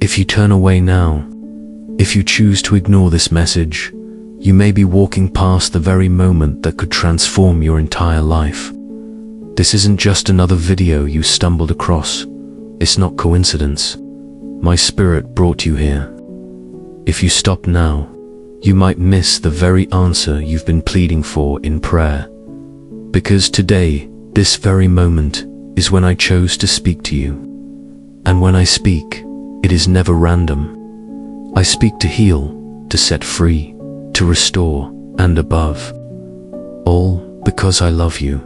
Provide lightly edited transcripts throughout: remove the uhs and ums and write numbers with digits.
If you turn away now, if you choose to ignore this message, you may be walking past the very moment that could transform your entire life. This isn't just another video you stumbled across. It's not coincidence. My spirit brought you here. If you stop now, you might miss the very answer you've been pleading for in prayer. Because today, this very moment, is when I chose to speak to you. And when I speak, it is never random. I speak to heal, to set free, to restore, and above all, because I love you.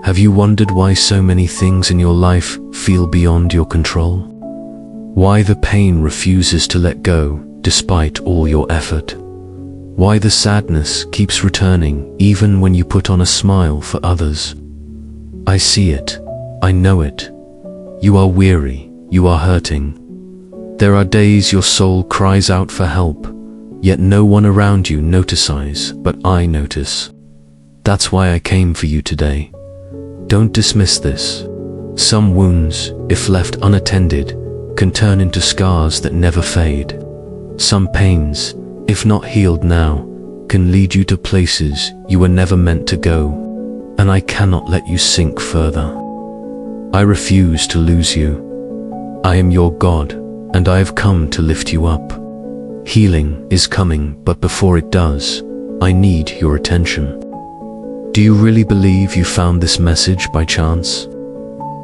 Have you wondered why so many things in your life feel beyond your control? Why the pain refuses to let go despite all your effort? Why the sadness keeps returning even when you put on a smile for others? I see it. I know it. You are weary. You are hurting. There are days your soul cries out for help, yet no one around you notices, but I notice. That's why I came for you today. Don't dismiss this. Some wounds, if left unattended, can turn into scars that never fade. Some pains, if not healed now, can lead you to places you were never meant to go, and I cannot let you sink further. I refuse to lose you. I am your God, and I have come to lift you up. Healing is coming, but before it does, I need your attention. Do you really believe you found this message by chance?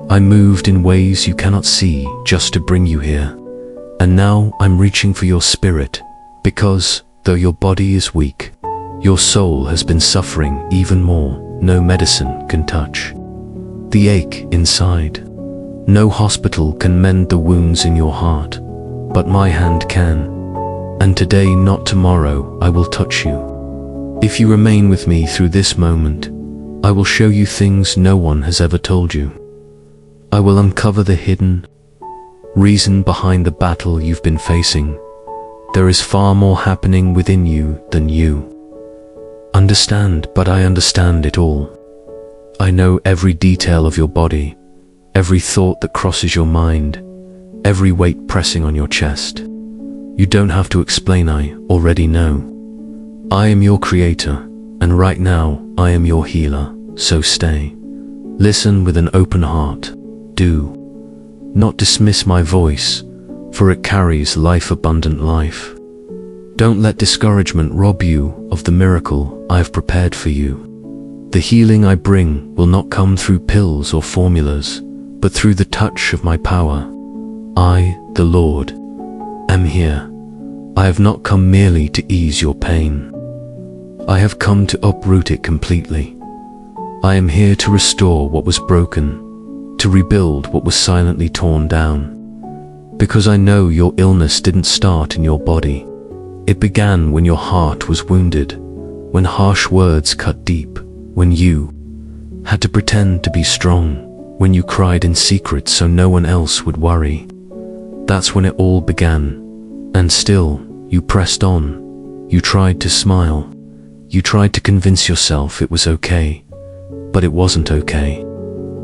I moved in ways you cannot see just to bring you here. And now I'm reaching for your spirit, because, though your body is weak, your soul has been suffering even more. No medicine can touch the ache inside. No hospital can mend the wounds in your heart, but my hand can. And today, not tomorrow, I will touch you. If you remain with me through this moment, I will show you things no one has ever told you. I will uncover the hidden reason behind the battle you've been facing. There is far more happening within you than you understand, but I understand it all. I know every detail of your body, every thought that crosses your mind, every weight pressing on your chest. You don't have to explain, I already know. I am your creator, and right now I am your healer, so stay. Listen with an open heart. Do not dismiss my voice, for it carries life-abundant life. Don't let discouragement rob you of the miracle I have prepared for you. The healing I bring will not come through pills or formulas, but through the touch of my power. I, the Lord, am here. I have not come merely to ease your pain. I have come to uproot it completely. I am here to restore what was broken, to rebuild what was silently torn down. Because I know your illness didn't start in your body. It began when your heart was wounded, when harsh words cut deep, when you had to pretend to be strong, when you cried in secret so no one else would worry. That's when it all began. And still, you pressed on. You tried to smile. You tried to convince yourself it was okay. But it wasn't okay.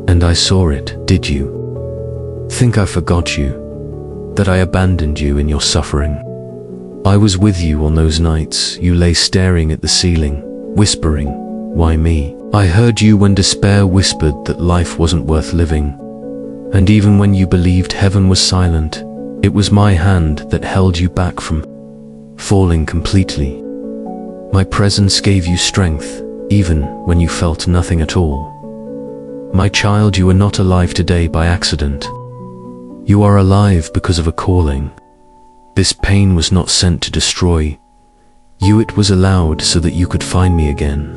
And I saw it, did you? Think I forgot you? That I abandoned you in your suffering? I was with you on those nights you lay staring at the ceiling, whispering, "Why me?" I heard you when despair whispered that life wasn't worth living. And even when you believed heaven was silent, it was my hand that held you back from falling completely. My presence gave you strength, even when you felt nothing at all. My child, you are not alive today by accident. You are alive because of a calling. This pain was not sent to destroy you, it was allowed so that you could find me again.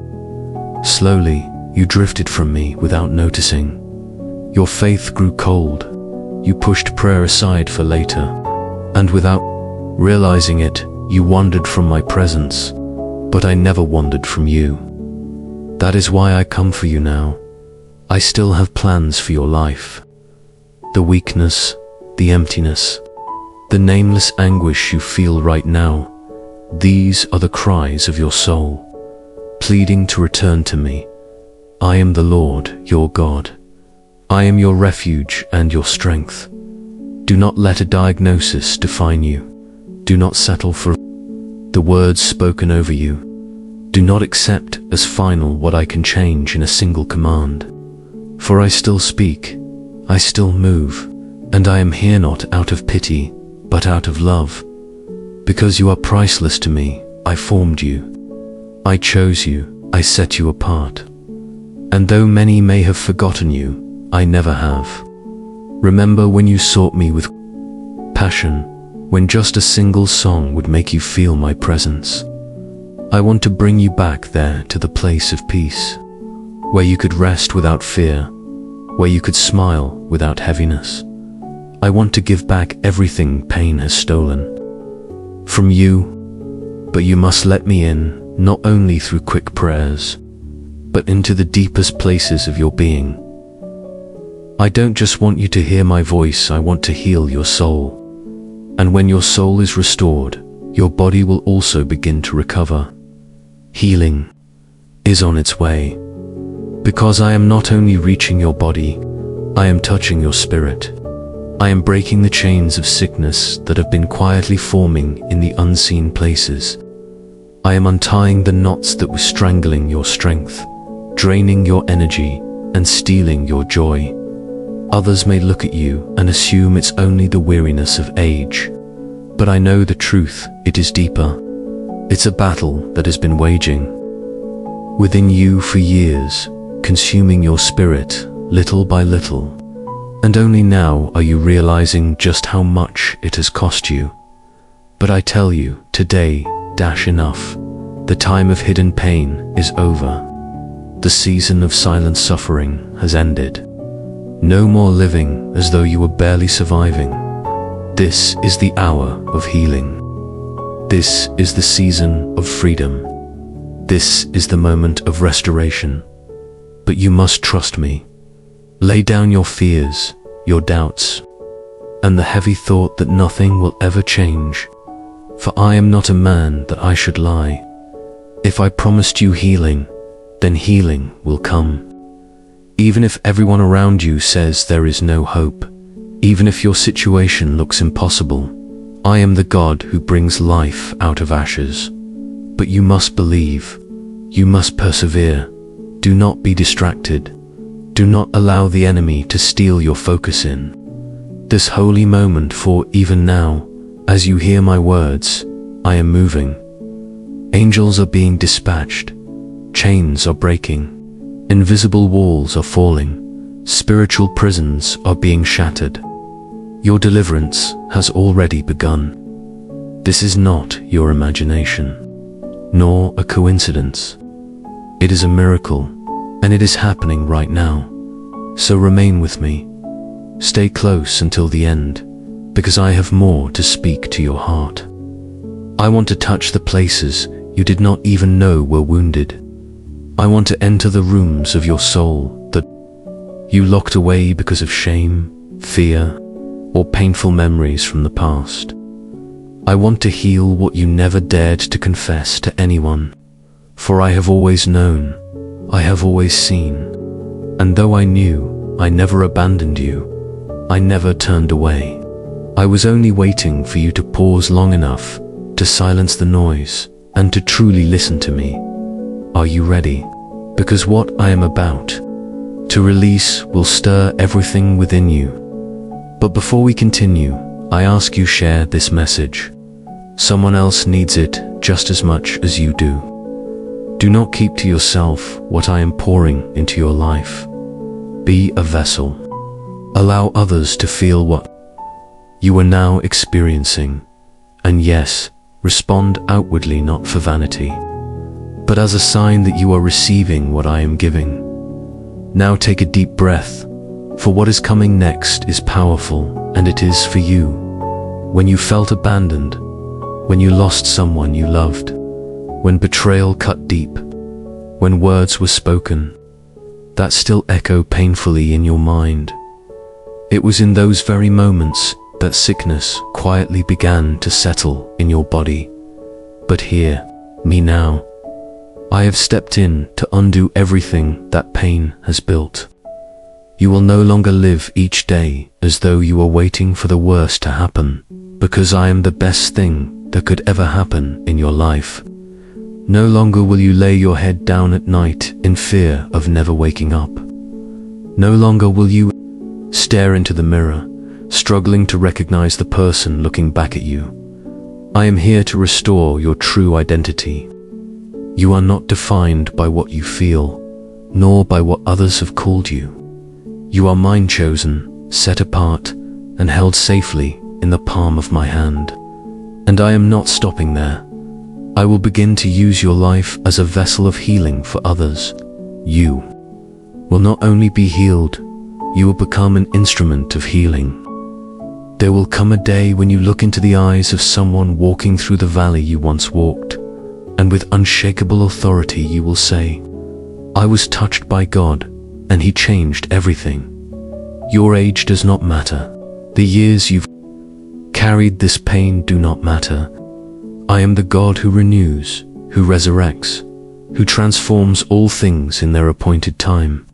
Slowly, you drifted from me without noticing. Your faith grew cold. You pushed prayer aside for later. And without realizing it, you wandered from my presence. But I never wandered from you. That is why I come for you now. I still have plans for your life. The weakness, the emptiness, the nameless anguish you feel right now, these are the cries of your soul, pleading to return to me. I am the Lord, your God. I am your refuge and your strength. Do not let a diagnosis define you. Do not settle for the words spoken over you. Do not accept as final what I can change in a single command. For I still speak, I still move, and I am here not out of pity, but out of love. Because you are priceless to me, I formed you. I chose you, I set you apart. And though many may have forgotten you, I never have. Remember when you sought me with passion, when just a single song would make you feel my presence. I want to bring you back there to the place of peace, where you could rest without fear, where you could smile without heaviness. I want to give back everything pain has stolen from you, but you must let me in, not only through quick prayers, but into the deepest places of your being. I don't just want you to hear my voice, I want to heal your soul. And when your soul is restored, your body will also begin to recover. Healing is on its way. Because I am not only reaching your body, I am touching your spirit. I am breaking the chains of sickness that have been quietly forming in the unseen places. I am untying the knots that were strangling your strength, draining your energy, and stealing your joy. Others may look at you and assume it's only the weariness of age. But I know the truth, it is deeper. It's a battle that has been waging within you for years, consuming your spirit little by little. And only now are you realizing just how much it has cost you. But I tell you, today, enough. The time of hidden pain is over. The season of silent suffering has ended. No more living as though you were barely surviving. This is the hour of healing. This is the season of freedom. This is the moment of restoration. But you must trust me. Lay down your fears, your doubts, and the heavy thought that nothing will ever change. For I am not a man that I should lie. If I promised you healing, then healing will come. Even if everyone around you says there is no hope, even if your situation looks impossible, I am the God who brings life out of ashes. But you must believe, you must persevere. Do not be distracted. Do not allow the enemy to steal your focus in this holy moment, for even now, as you hear my words, I am moving. Angels are being dispatched. Chains are breaking. Invisible walls are falling. Spiritual prisons are being shattered. Your deliverance has already begun. This is not your imagination, nor a coincidence. It is a miracle, and it is happening right now. So remain with me. Stay close until the end, because I have more to speak to your heart. I want to touch the places you did not even know were wounded. I want to enter the rooms of your soul that you locked away because of shame, fear, or painful memories from the past. I want to heal what you never dared to confess to anyone. For I have always known, I have always seen, and though I knew, I never abandoned you. I never turned away. I was only waiting for you to pause long enough to silence the noise and to truly listen to me. Are you ready? Because what I am about to release will stir everything within you. But before we continue, I ask you share this message. Someone else needs it just as much as you do. Do not keep to yourself what I am pouring into your life. Be a vessel. Allow others to feel what you are now experiencing. And yes, respond outwardly, not for vanity, but as a sign that you are receiving what I am giving. Now take a deep breath, for what is coming next is powerful, and it is for you. When you felt abandoned, when you lost someone you loved, when betrayal cut deep, when words were spoken that still echo painfully in your mind, it was in those very moments that sickness quietly began to settle in your body. But hear me now. I have stepped in to undo everything that pain has built. You will no longer live each day as though you were waiting for the worst to happen, because I am the best thing that could ever happen in your life. No longer will you lay your head down at night in fear of never waking up. No longer will you stare into the mirror, struggling to recognize the person looking back at you. I am here to restore your true identity. You are not defined by what you feel, nor by what others have called you. You are mine chosen, set apart, and held safely in the palm of my hand. And I am not stopping there. I will begin to use your life as a vessel of healing for others. You will not only be healed, you will become an instrument of healing. There will come a day when you look into the eyes of someone walking through the valley you once walked, and with unshakable authority you will say, I was touched by God, and He changed everything. Your age does not matter. The years you've carried this pain do not matter. I am the God who renews, who resurrects, who transforms all things in their appointed time.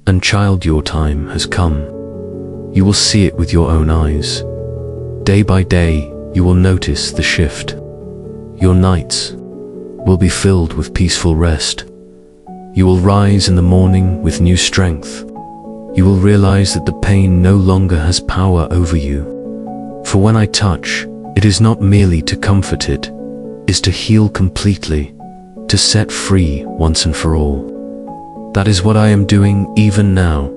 And child, your time has come. You will see it with your own eyes. Day by day, you will notice the shift. Your nights will be filled with peaceful rest. You will rise in the morning with new strength. You will realize that the pain no longer has power over you. For when I touch, it is not merely to comfort, it is to heal completely, to set free once and for all. That is what I am doing even now.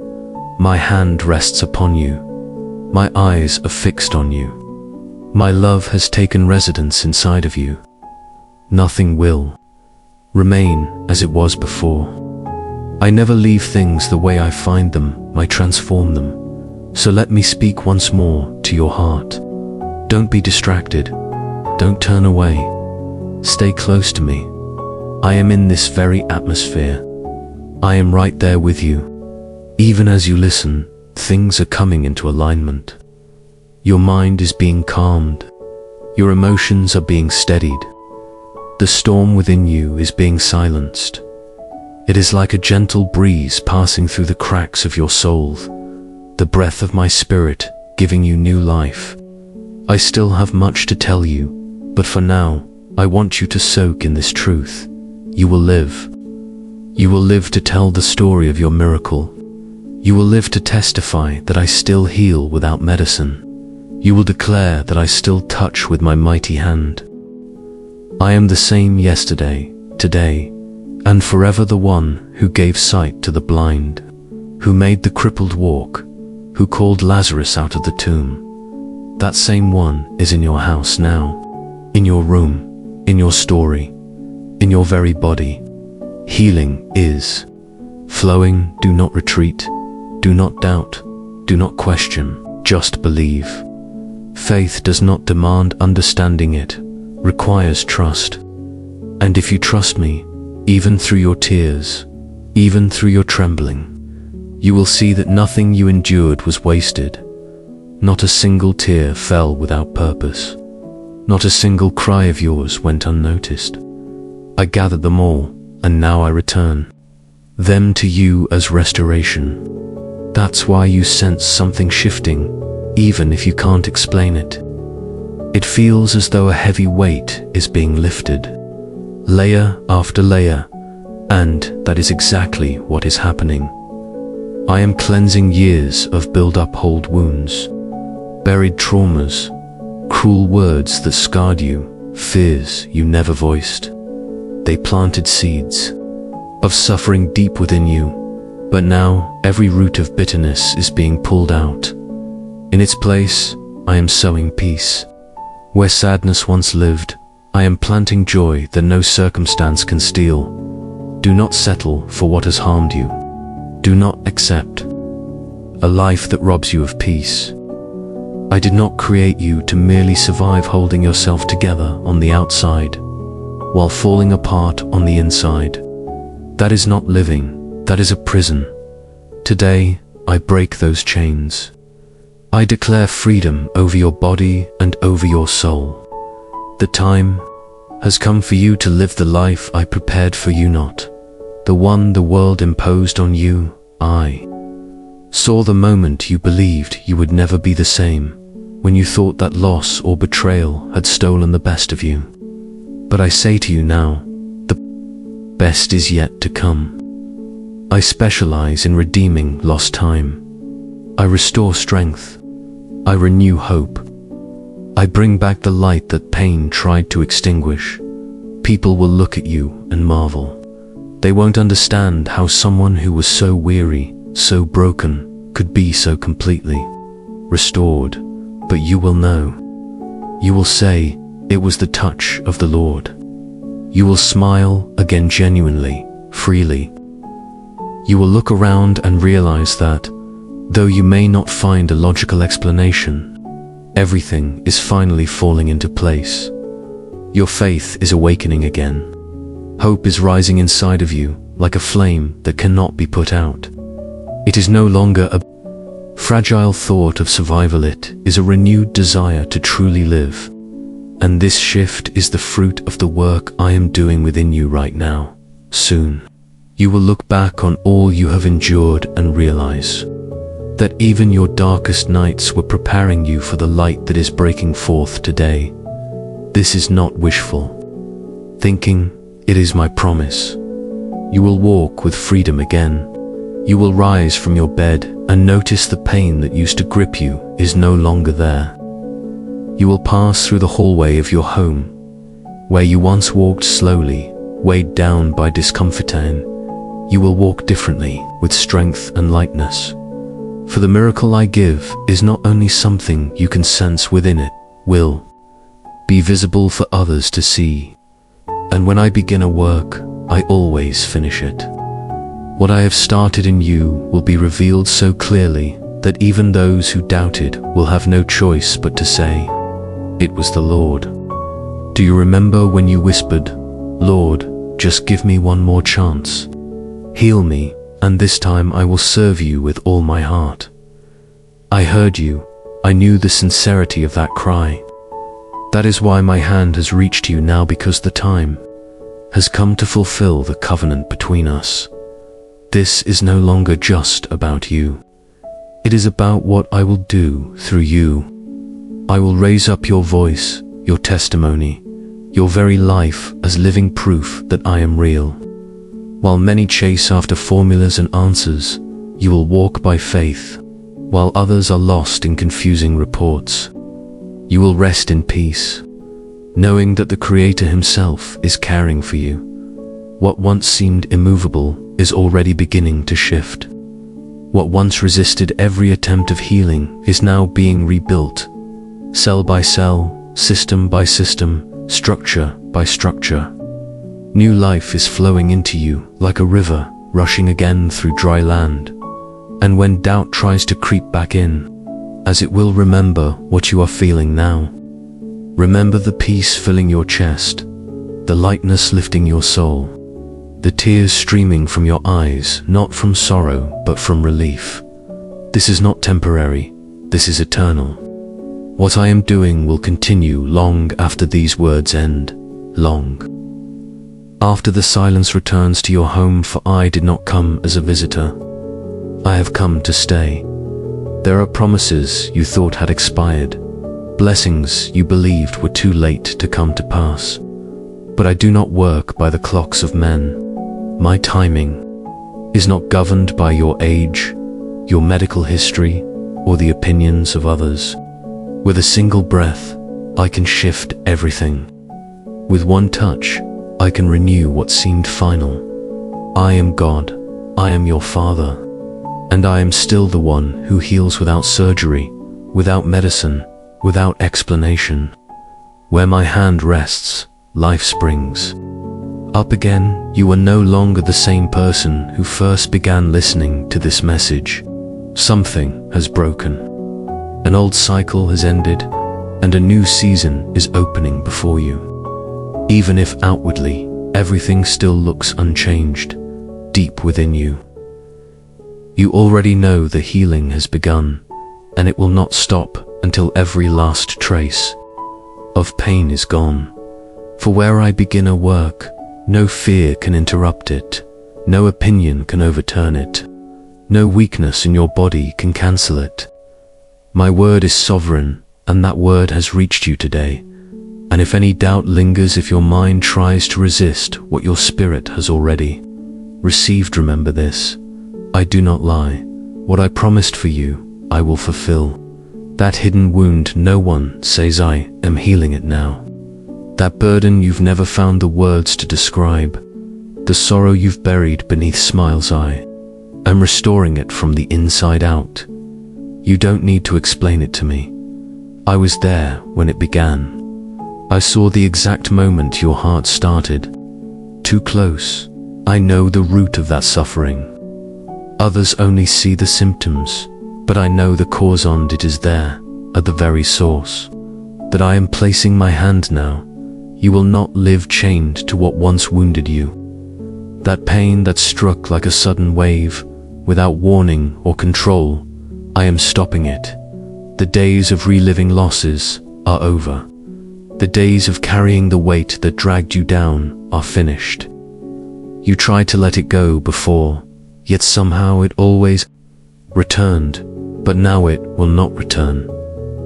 My hand rests upon you. My eyes are fixed on you. My love has taken residence inside of you. Nothing will remain as it was before. I never leave things the way I find them, I transform them. So let me speak once more to your heart. Don't be distracted. Don't turn away. Stay close to me. I am in this very atmosphere. I am right there with you. Even as you listen, things are coming into alignment. Your mind is being calmed. Your emotions are being steadied. The storm within you is being silenced. It is like a gentle breeze passing through the cracks of your soul, the breath of my spirit giving you new life. I still have much to tell you, but for now, I want you to soak in this truth. You will live. You will live to tell the story of your miracle. You will live to testify that I still heal without medicine. You will declare that I still touch with my mighty hand. I am the same yesterday, today, and forever, the one who gave sight to the blind, who made the crippled walk, who called Lazarus out of the tomb. That same one is in your house now, in your room, in your story, in your very body. Healing is flowing. Do not retreat. Do not doubt. Do not question. Just believe. Faith does not demand understanding, it requires trust. And if you trust me, even through your tears, even through your trembling, you will see that nothing you endured was wasted. Not a single tear fell without purpose. Not a single cry of yours went unnoticed. I gathered them all, and now I return them to you as restoration. That's why you sense something shifting, even if you can't explain it. It feels as though a heavy weight is being lifted, layer after layer, and that is exactly what is happening. I am cleansing years of build-up old wounds, buried traumas, cruel words that scarred you, fears you never voiced. They planted seeds of suffering deep within you, but now every root of bitterness is being pulled out. In its place, I am sowing peace. Where sadness once lived, I am planting joy that no circumstance can steal. Do not settle for what has harmed you. Do not accept a life that robs you of peace. I did not create you to merely survive holding yourself together on the outside, while falling apart on the inside. That is not living, that is a prison. Today, I break those chains. I declare freedom over your body and over your soul. The time has come for you to live the life I prepared for you, not the one the world imposed on you. I saw the moment you believed you would never be the same, when you thought that loss or betrayal had stolen the best of you. But I say to you now, the best is yet to come. I specialize in redeeming lost time. I restore strength. I renew hope. I bring back the light that pain tried to extinguish. People will look at you and marvel. They won't understand how someone who was so weary, so broken, could be so completely restored. But you will know. You will say, "It was the touch of the Lord." You will smile again genuinely, freely. You will look around and realize that, though you may not find a logical explanation, everything is finally falling into place. Your faith is awakening again. Hope is rising inside of you like a flame that cannot be put out. It is no longer a fragile thought of survival. It is a renewed desire to truly live. And this shift is the fruit of the work I am doing within you right now. Soon, you will look back on all you have endured and realize that even your darkest nights were preparing you for the light that is breaking forth today. This is not wishful thinking, it is my promise. You will walk with freedom again. You will rise from your bed and notice the pain that used to grip you is no longer there. You will pass through the hallway of your home, where you once walked slowly, weighed down by discomfort, and you will walk differently with strength and lightness. For the miracle I give is not only something you can sense within, it will be visible for others to see. And when I begin a work, I always finish it. What I have started in you will be revealed so clearly that even those who doubted will have no choice but to say, "It was the Lord." Do you remember when you whispered, "Lord, just give me one more chance. Heal me, and this time I will serve you with all my heart"? I heard you. I knew the sincerity of that cry. That is why my hand has reached you now, because the time has come to fulfill the covenant between us. This is no longer just about you. It is about what I will do through you. I will raise up your voice, your testimony, your very life as living proof that I am real. While many chase after formulas and answers, you will walk by faith. While others are lost in confusing reports, you will rest in peace, knowing that the Creator Himself is caring for you. What once seemed immovable is already beginning to shift. What once resisted every attempt of healing is now being rebuilt, cell by cell, system by system, structure by structure. New life is flowing into you like a river rushing again through dry land. And when doubt tries to creep back in, as it will, remember what you are feeling now. Remember the peace filling your chest, the lightness lifting your soul, the tears streaming from your eyes, not from sorrow, but from relief. This is not temporary, this is eternal. What I am doing will continue long after these words end, long after the silence returns to your home, for I did not come as a visitor. I have come to stay. There are promises you thought had expired, blessings you believed were too late to come to pass. But I do not work by the clocks of men. My timing is not governed by your age, your medical history, or the opinions of others. With a single breath, I can shift everything. With one touch, I can renew what seemed final. I am God, I am your Father, and I am still the one who heals without surgery, without medicine, without explanation. Where my hand rests, life springs up again. You are no longer the same person who first began listening to this message. Something has broken. An old cycle has ended, and a new season is opening before you. Even if outwardly, everything still looks unchanged, deep within you, you already know the healing has begun, and it will not stop until every last trace of pain is gone. For where I begin a work, no fear can interrupt it, no opinion can overturn it. No weakness in your body can cancel it. My word is sovereign, and that word has reached you today. And if any doubt lingers, if your mind tries to resist what your spirit has already received, remember this: I do not lie. What I promised for you, I will fulfill. That hidden wound, no one says, I am healing it now. That burden you've never found the words to describe, the sorrow you've buried beneath smiles, I am restoring it from the inside out. You don't need to explain it to me. I was there when it began. I saw the exact moment your heart started. Too close. I know the root of that suffering. Others only see the symptoms, but I know the cause, and it is there, at the very source, that I am placing my hand now. You will not live chained to what once wounded you. That pain that struck like a sudden wave, without warning or control, I am stopping it. The days of reliving losses are over. The days of carrying the weight that dragged you down are finished. You tried to let it go before, yet somehow it always returned, but now it will not return.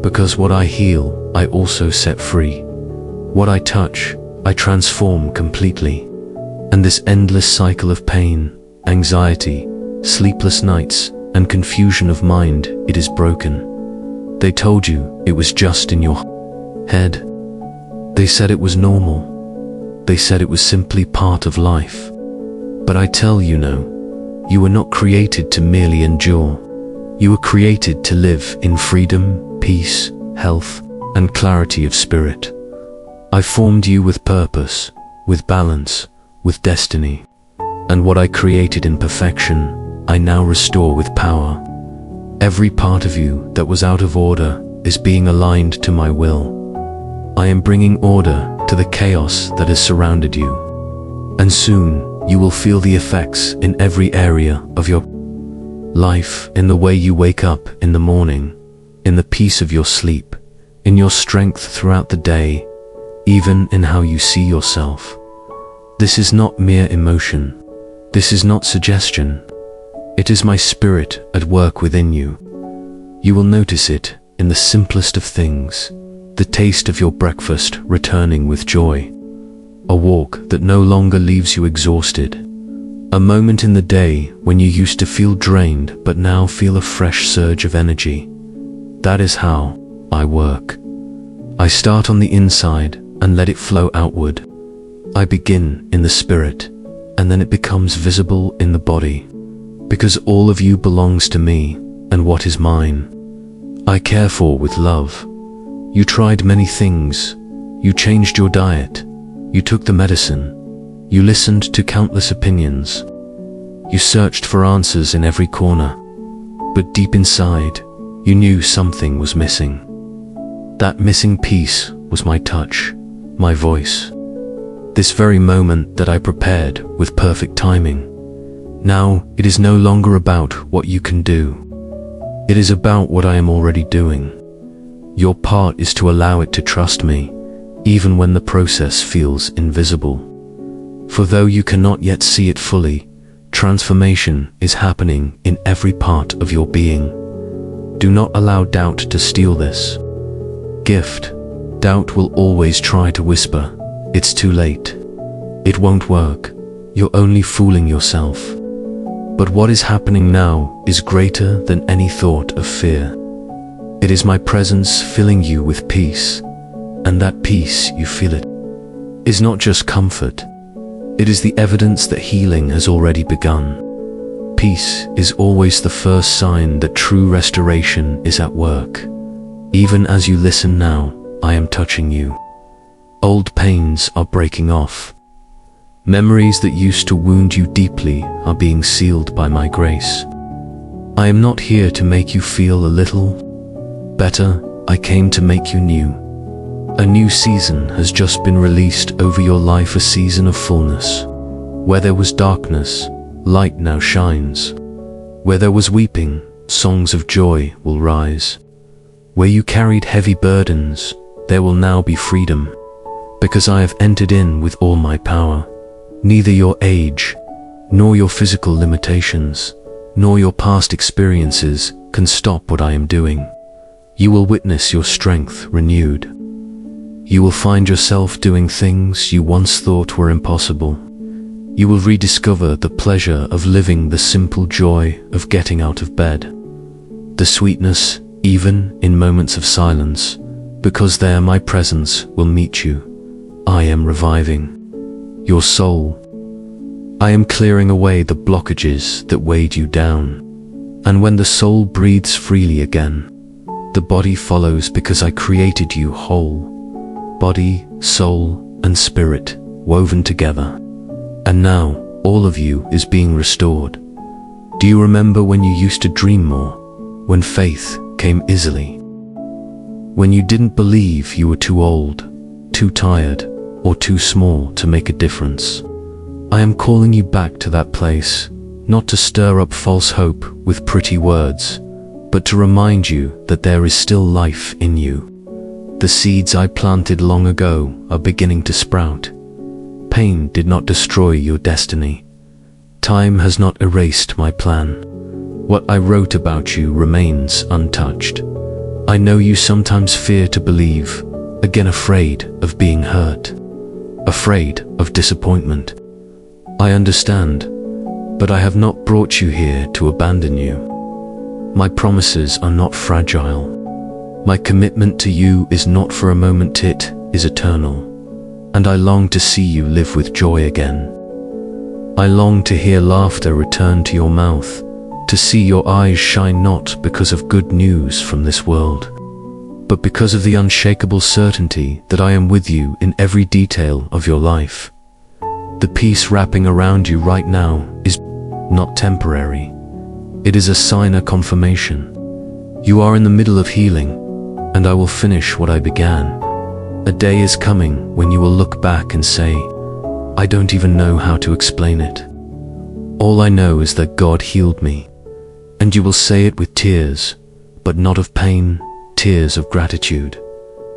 Because what I heal, I also set free. What I touch, I transform completely. And this endless cycle of pain, anxiety, sleepless nights, and confusion of mind, it is broken. They told you it was just in your head. They said it was normal. They said it was simply part of life. But I tell you, no, you were not created to merely endure. You were created to live in freedom, peace, health, and clarity of spirit. I formed you with purpose, with balance, with destiny. And what I created in perfection, I now restore with power. Every part of you that was out of order is being aligned to my will. I am bringing order to the chaos that has surrounded you. And soon you will feel the effects in every area of your life, in the way you wake up in the morning, in the peace of your sleep, in your strength throughout the day, even in how you see yourself. This is not mere emotion. This is not suggestion. It is my spirit at work within you. You will notice it in the simplest of things, the taste of your breakfast returning with joy, a walk that no longer leaves you exhausted, a moment in the day when you used to feel drained but now feel a fresh surge of energy. That is how I work. I start on the inside and let it flow outward. I begin in the spirit, and then it becomes visible in the body. Because all of you belongs to me, and what is mine, I care for with love. You tried many things. You changed your diet. You took the medicine. You listened to countless opinions. You searched for answers in every corner. But deep inside, you knew something was missing. That missing piece was my touch, my voice. This very moment that I prepared with perfect timing. Now, it is no longer about what you can do. It is about what I am already doing. Your part is to allow it to trust me, even when the process feels invisible. For though you cannot yet see it fully, transformation is happening in every part of your being. Do not allow doubt to steal this gift. Doubt will always try to whisper, "It's too late. It won't work. You're only fooling yourself." But what is happening now is greater than any thought of fear. It is my presence filling you with peace, and that peace, you feel it, is not just comfort. It is the evidence that healing has already begun. Peace is always the first sign that true restoration is at work. Even as you listen now, I am touching you. Old pains are breaking off. Memories that used to wound you deeply are being sealed by my grace. I am not here to make you feel a little better. I came to make you new. A new season has just been released over your life, a season of fullness. Where there was darkness, light now shines. Where there was weeping, songs of joy will rise. Where you carried heavy burdens, there will now be freedom. Because I have entered in with all my power. Neither your age, nor your physical limitations, nor your past experiences can stop what I am doing. You will witness your strength renewed. You will find yourself doing things you once thought were impossible. You will rediscover the pleasure of living, the simple joy of getting out of bed, the sweetness even in moments of silence, because there my presence will meet you. I am reviving your soul. I am clearing away the blockages that weighed you down. And when the soul breathes freely again, the body follows, because I created you whole. Body, soul, and spirit woven together. And now all of you is being restored. Do you remember when you used to dream more? When faith came easily? When you didn't believe you were too old, too tired, or too small to make a difference? I am calling you back to that place, not to stir up false hope with pretty words, but to remind you that there is still life in you. The seeds I planted long ago are beginning to sprout. Pain did not destroy your destiny. Time has not erased my plan. What I wrote about you remains untouched. I know you sometimes fear to believe, again afraid of being hurt, afraid of disappointment. I understand, but I have not brought you here to abandon you. My promises are not fragile. My commitment to you is not for a moment, it is eternal. And I long to see you live with joy again. I long to hear laughter return to your mouth, to see your eyes shine not because of good news from this world, but because of the unshakable certainty that I am with you in every detail of your life. The peace wrapping around you right now is not temporary. It is a sign, a confirmation. You are in the middle of healing, and I will finish what I began. A day is coming when you will look back and say, I don't even know how to explain it. All I know is that God healed me. And you will say it with tears, but not of pain, tears of gratitude.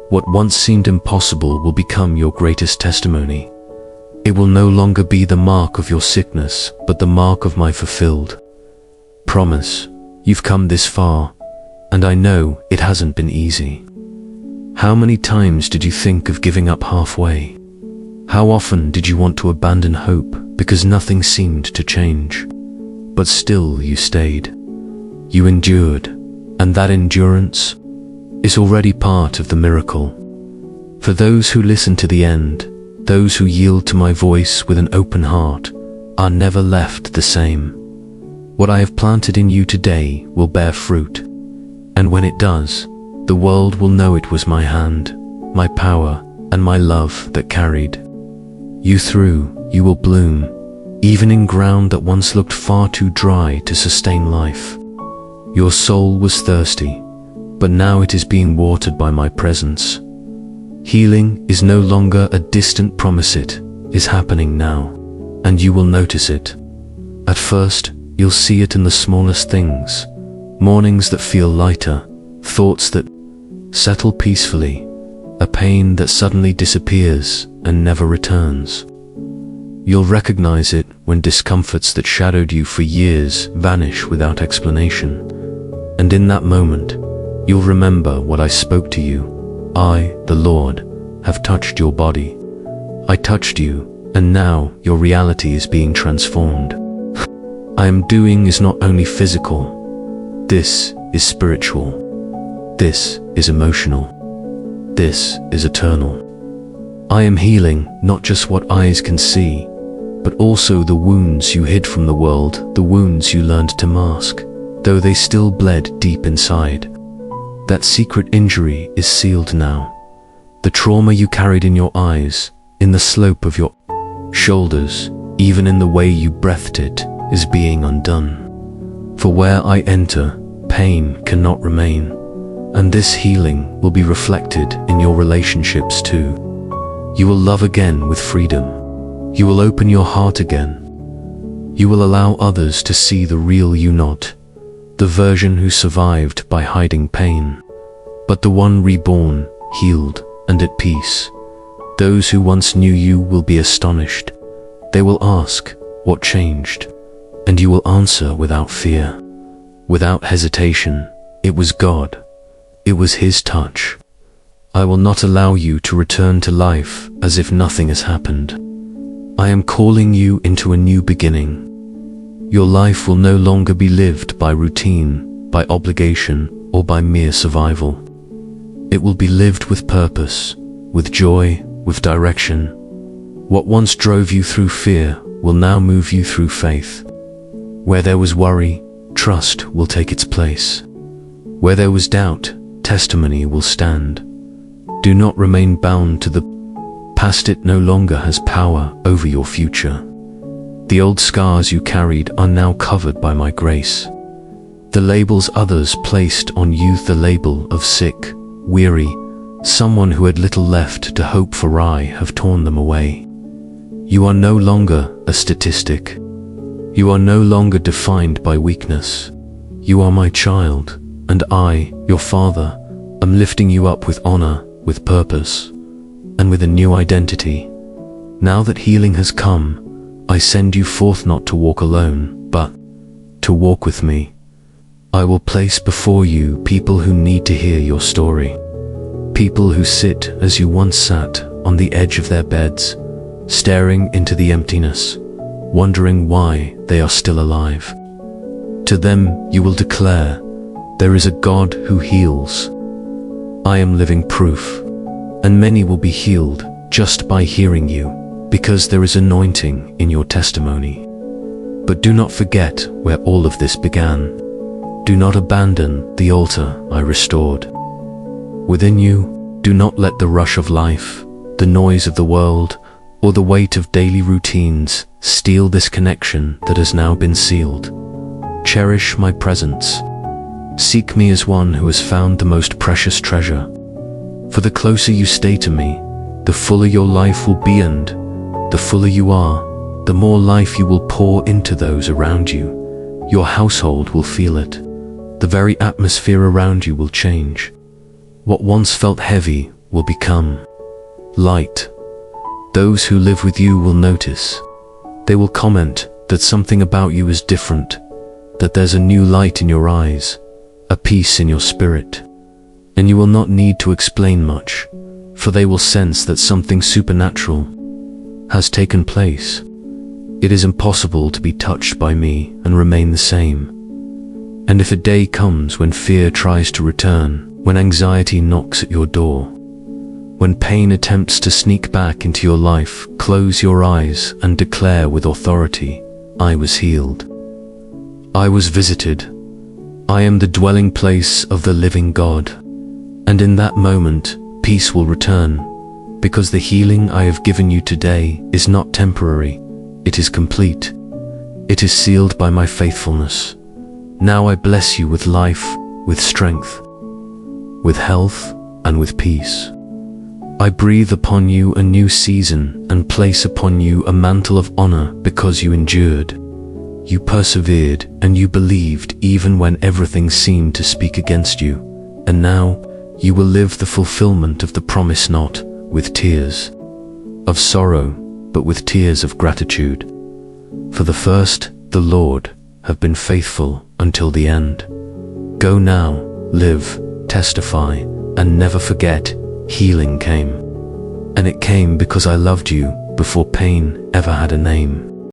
What once seemed impossible will become your greatest testimony. It will no longer be the mark of your sickness, but the mark of my fulfilled promise. You've come this far, and I know it hasn't been easy. How many times did you think of giving up halfway? How often did you want to abandon hope because nothing seemed to change? But still you stayed. You endured, and that endurance is already part of the miracle. For those who listen to the end, those who yield to my voice with an open heart, are never left the same. What I have planted in you today will bear fruit, and when it does, the world will know it was my hand, my power, and my love that carried you through. You will bloom, even in ground that once looked far too dry to sustain life. Your soul was thirsty, but now it is being watered by my presence. Healing is no longer a distant promise, it is happening now, and you will notice it. At first, you'll see it in the smallest things, mornings that feel lighter, thoughts that settle peacefully, a pain that suddenly disappears and never returns. You'll recognize it when discomforts that shadowed you for years vanish without explanation. And in that moment, you'll remember what I spoke to you. I, the Lord, have touched your body. I touched you, and now your reality is being transformed. I am doing is not only physical. This is spiritual. This is emotional. This is eternal. I am healing not just what eyes can see, but also the wounds you hid from the world, the wounds you learned to mask, though they still bled deep inside. That secret injury is sealed now. The trauma you carried in your eyes, in the slope of your shoulders, even in the way you breathed it, is being undone. For where I enter, pain cannot remain, and this healing will be reflected in your relationships too. You will love again with freedom. You will open your heart again. You will allow others to see the real you, not the version who survived by hiding pain, but the one reborn, healed, and at peace. Those who once knew you will be astonished. They will ask, what changed? and you will answer without fear, without hesitation. It was God. It was His touch. I will not allow you to return to life as if nothing has happened. I am calling you into a new beginning. Your life will no longer be lived by routine, by obligation, or by mere survival. It will be lived with purpose, with joy, with direction. What once drove you through fear will now move you through faith. Where there was worry, trust will take its place. Where there was doubt, testimony will stand. Do not remain bound to the past. It no longer has power over your future. The old scars you carried are now covered by my grace. The labels others placed on you, the label of sick, weary, someone who had little left to hope for, I have torn them away. You are no longer a statistic. You are no longer defined by weakness. You are my child, and I, your Father, am lifting you up with honor, with purpose, and with a new identity. Now that healing has come, I send you forth not to walk alone, but to walk with me. I will place before you people who need to hear your story. People who sit as you once sat on the edge of their beds, staring into the emptiness, wondering why they are still alive. To them you will declare, there is a God who heals. I am living proof, and many will be healed just by hearing you, because there is anointing in your testimony. But do not forget where all of this began. Do not abandon the altar I restored. Within you, do not let the rush of life, the noise of the world, or the weight of daily routines steal this connection that has now been sealed. Cherish my presence. Seek me as one who has found the most precious treasure. For the closer you stay to me, the fuller your life will be, and the fuller you are, the more life you will pour into those around you. Your household will feel it. The very atmosphere around you will change. What once felt heavy will become light. Those who live with you will notice. They will comment that something about you is different, that there's a new light in your eyes, a peace in your spirit. And you will not need to explain much, for they will sense that something supernatural has taken place. It is impossible to be touched by me and remain the same. And if a day comes when fear tries to return, when anxiety knocks at your door, when pain attempts to sneak back into your life, close your eyes and declare with authority, I was healed. I was visited. I am the dwelling place of the living God. And in that moment, peace will return, because the healing I have given you today is not temporary, it is complete. It is sealed by my faithfulness. Now I bless you with life, with strength, with health, and with peace. I breathe upon you a new season and place upon you a mantle of honor because you endured. You persevered and you believed even when everything seemed to speak against you. And now you will live the fulfillment of the promise, not with tears of sorrow, but with tears of gratitude. For the first, the Lord, have been faithful until the end. Go now, live, testify, and never forget, healing came. And it came because I loved you before pain ever had a name.